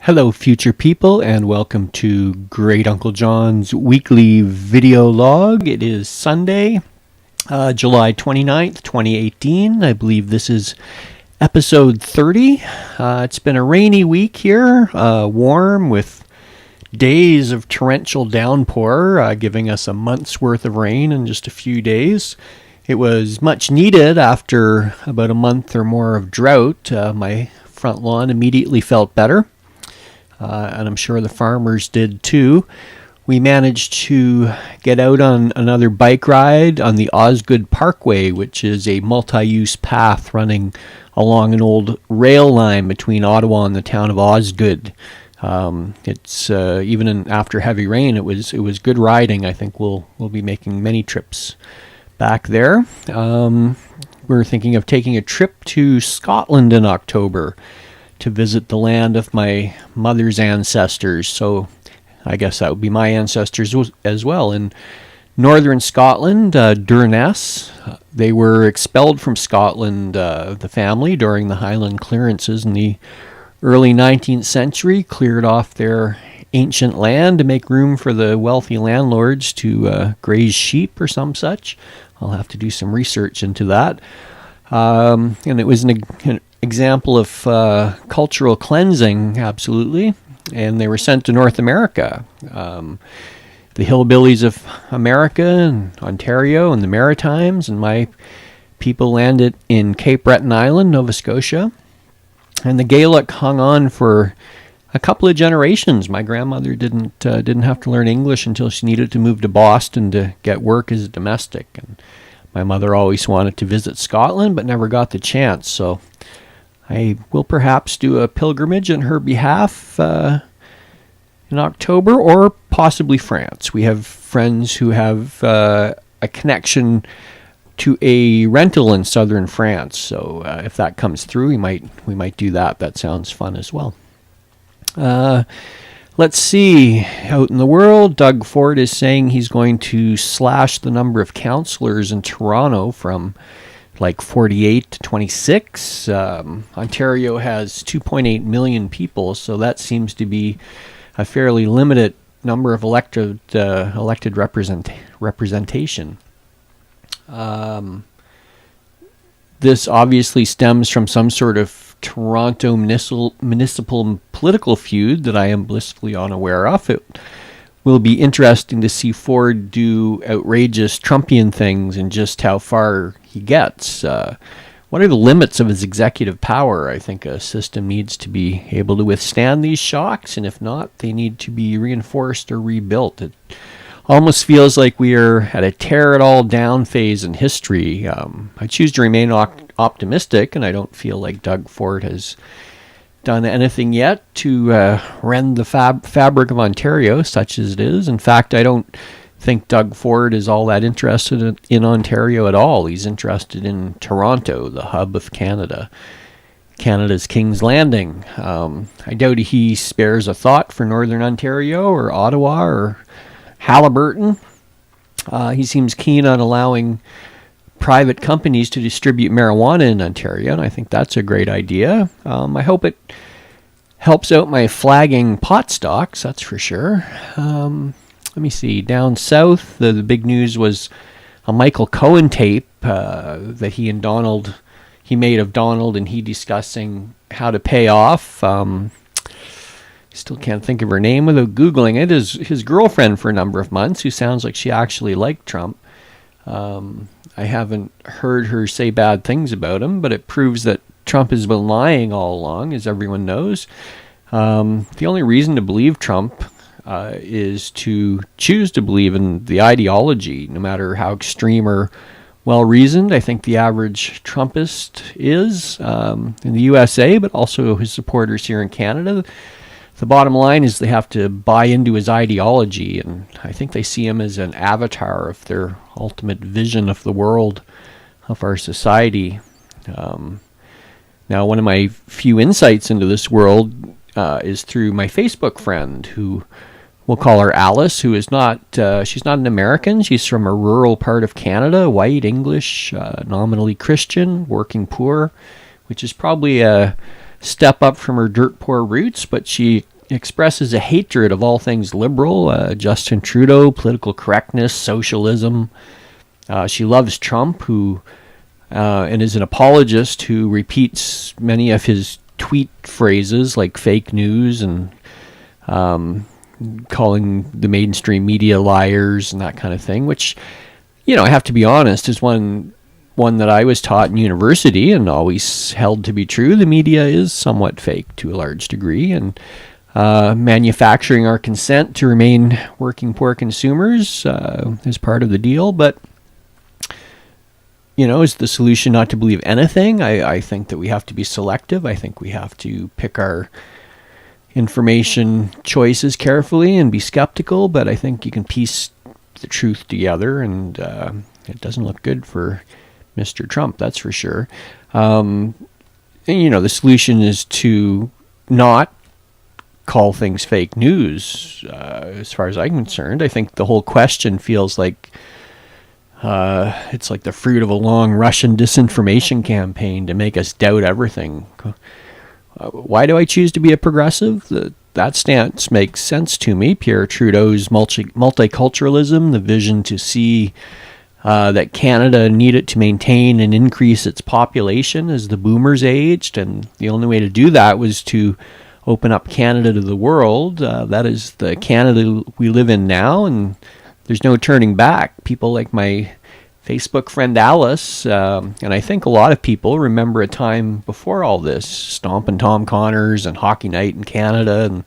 Hello, future people, and welcome to Great Uncle John's weekly video log. It is Sunday, July 29th, 2018. I believe this is episode 30. It's been a rainy week here, warm with days of torrential downpour, giving us a month's worth of rain in just a few days. It was much needed after about a month or more of drought. My front lawn immediately felt better. And I'm sure the farmers did too. We managed to get out on another bike ride on the Osgood Parkway, which is a multi-use path running along an old rail line between Ottawa and the town of Osgood. It's even after heavy rain, it was good riding. I think we'll be making many trips back there. We're thinking of taking a trip to Scotland in October to visit the land of my mother's ancestors. So I guess that would be my ancestors as well. In northern Scotland, Durness, they were expelled from Scotland, the family, during the Highland clearances in the early 19th century, cleared off their ancient land to make room for the wealthy landlords to graze sheep or some such. I'll have to do some research into that. And it was an example of cultural cleansing, absolutely. And they were sent to North America. The hillbillies of America and Ontario and the Maritimes, and my people landed in Cape Breton Island, Nova Scotia. And the Gaelic hung on for a couple of generations. My grandmother didn't have to learn English until she needed to move to Boston to get work as a domestic. And my mother always wanted to visit Scotland, but never got the chance. So I will perhaps do a pilgrimage on her behalf in October, or possibly France. We have friends who have a connection to a rental in southern France. So if that comes through, we might do that. That sounds fun as well. Let's see. Out in the world, Doug Ford is saying he's going to slash the number of councillors in Toronto from like 48 to 26. Ontario has 2.8 million people, so that seems to be a fairly limited number of elected representation. This obviously stems from some sort of Toronto municipal political feud that I am blissfully unaware of. It will be interesting to see Ford do outrageous Trumpian things and just how far he gets. What are the limits of his executive power? I think a system needs to be able to withstand these shocks, and if not, they need to be reinforced or rebuilt. It almost feels like we are at a tear-it-all-down phase in history. I choose to remain optimistic, and I don't feel like Doug Ford has done anything yet to rend the fabric of Ontario, such as it is. In fact, I don't think Doug Ford is all that interested in Ontario at all. He's interested in Toronto, the hub of Canada, Canada's King's Landing. I doubt he spares a thought for Northern Ontario or Ottawa or Haliburton. He seems keen on allowing private companies to distribute marijuana in Ontario, and I think that's a great idea. I hope it helps out my flagging pot stocks, that's for sure. Let me see. Down south, the big news was a Michael Cohen tape that he made of Donald and he discussing how to pay off. Still can't think of her name without Googling it. His girlfriend for a number of months, who sounds like she actually liked Trump. I haven't heard her say bad things about him, but it proves that Trump has been lying all along, as everyone knows. The only reason to believe Trump is to choose to believe in the ideology, no matter how extreme or well-reasoned I think the average Trumpist is in the USA, but also his supporters here in Canada. The bottom line is they have to buy into his ideology, and I think they see him as an avatar of their ultimate vision of the world, of our society. Now, one of my few insights into this world is through my Facebook friend, who we'll call her Alice, who is not, she's not an American. She's from a rural part of Canada, white, English, nominally Christian, working poor, which is probably a step up from her dirt poor roots, but she expresses a hatred of all things liberal, Justin Trudeau, political correctness, socialism. She loves Trump, who and is an apologist who repeats many of his tweet phrases like fake news and calling the mainstream media liars and that kind of thing, which, I have to be honest, is one that I was taught in university and always held to be true. The media is somewhat fake to a large degree, and manufacturing our consent to remain working poor consumers is part of the deal. But, is the solution not to believe anything? I think that we have to be selective. I think we have to pick our information choices carefully and be skeptical, but I think you can piece the truth together, and it doesn't look good for Mr. Trump, that's for sure. And, the solution is to not call things fake news, as far as I'm concerned. I think the whole question feels like it's like the fruit of a long Russian disinformation campaign to make us doubt everything. Why do I choose to be a progressive? That stance makes sense to me. Pierre Trudeau's multiculturalism, the vision to see that Canada needed to maintain and increase its population as the boomers aged, and the only way to do that was to open up Canada to the world. That is the Canada we live in now, and there's no turning back. People like my Facebook friend Alice, and I think a lot of people remember a time before all this, Stompin' Tom Connors and Hockey Night in Canada and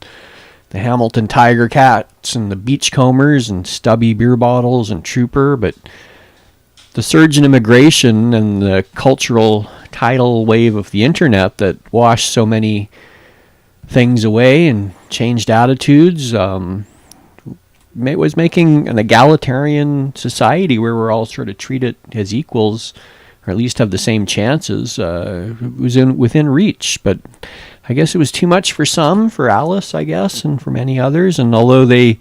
the Hamilton Tiger Cats and the Beachcombers and Stubby Beer Bottles and Trooper. But the surge in immigration and the cultural tidal wave of the internet that washed so many things away and changed attitudes was making an egalitarian society where we're all sort of treated as equals, or at least have the same chances, was within reach. But I guess it was too much for some, for Alice, I guess, and for many others. And although they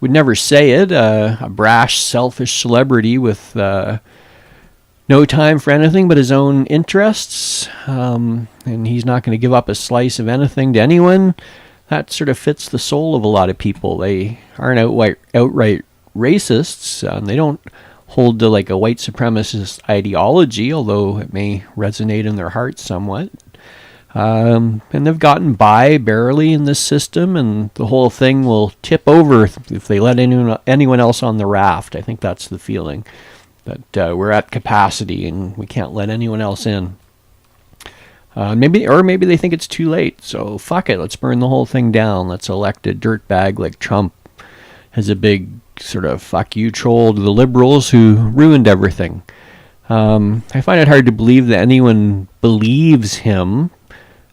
would never say it, a brash, selfish celebrity with no time for anything but his own interests, and he's not going to give up a slice of anything to anyone. That sort of fits the soul of a lot of people. They aren't outright racists, and they don't hold to like a white supremacist ideology, although it may resonate in their hearts somewhat. And they've gotten by barely in this system, and the whole thing will tip over if they let anyone else on the raft. I think that's the feeling, that we're at capacity and we can't let anyone else in. Maybe they think it's too late, so fuck it, let's burn the whole thing down. Let's elect a dirtbag like Trump as a big sort of fuck you troll to the liberals who ruined everything. I find it hard to believe that anyone believes him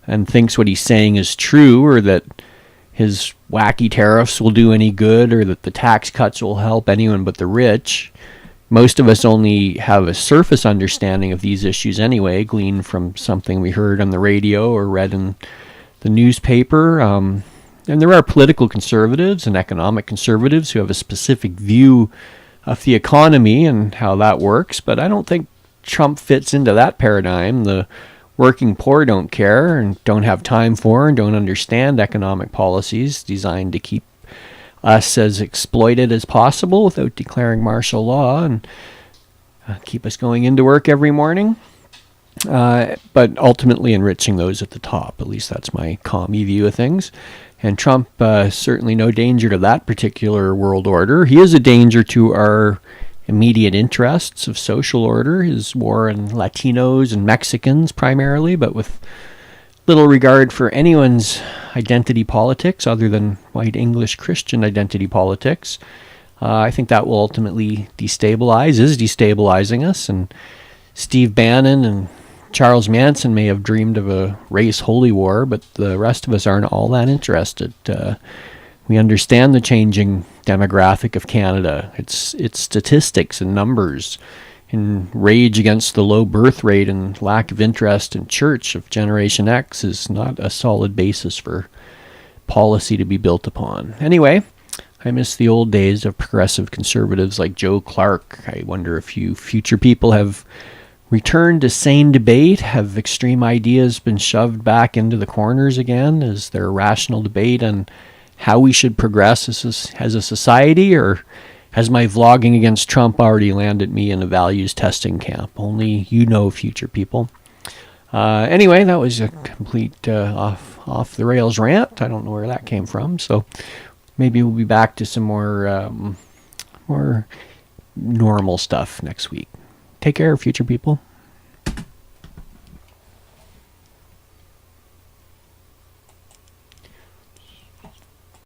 and thinks what he's saying is true, or that his wacky tariffs will do any good, or that the tax cuts will help anyone but the rich. Most of us only have a surface understanding of these issues anyway, gleaned from something we heard on the radio or read in the newspaper. And there are political conservatives and economic conservatives who have a specific view of the economy and how that works, but I don't think Trump fits into that paradigm. The working poor don't care and don't have time for and don't understand economic policies designed to keep us as exploited as possible without declaring martial law and keep us going into work every morning, but ultimately enriching those at the top. At least that's my commie view of things. And Trump certainly no danger to that particular world order. He is a danger to our immediate interests of social order, his war on Latinos and Mexicans primarily, but with little regard for anyone's identity politics other than white English Christian identity politics. I think that will ultimately is destabilizing us, and Steve Bannon and Charles Manson may have dreamed of a race holy war, but the rest of us aren't all that interested. We understand the changing demographic of Canada, its statistics and numbers, and rage against the low birth rate and lack of interest in church of Generation X is not a solid basis for policy to be built upon. Anyway, I miss the old days of progressive conservatives like Joe Clark. I wonder if you future people have return to sane debate? Have extreme ideas been shoved back into the corners again? Is there a rational debate on how we should progress as a society, or has my vlogging against Trump already landed me in a values testing camp? Only you know, future people. Anyway, that was a complete off the rails rant. I don't know where that came from. So maybe we'll be back to some more normal stuff next week. Take care, future people.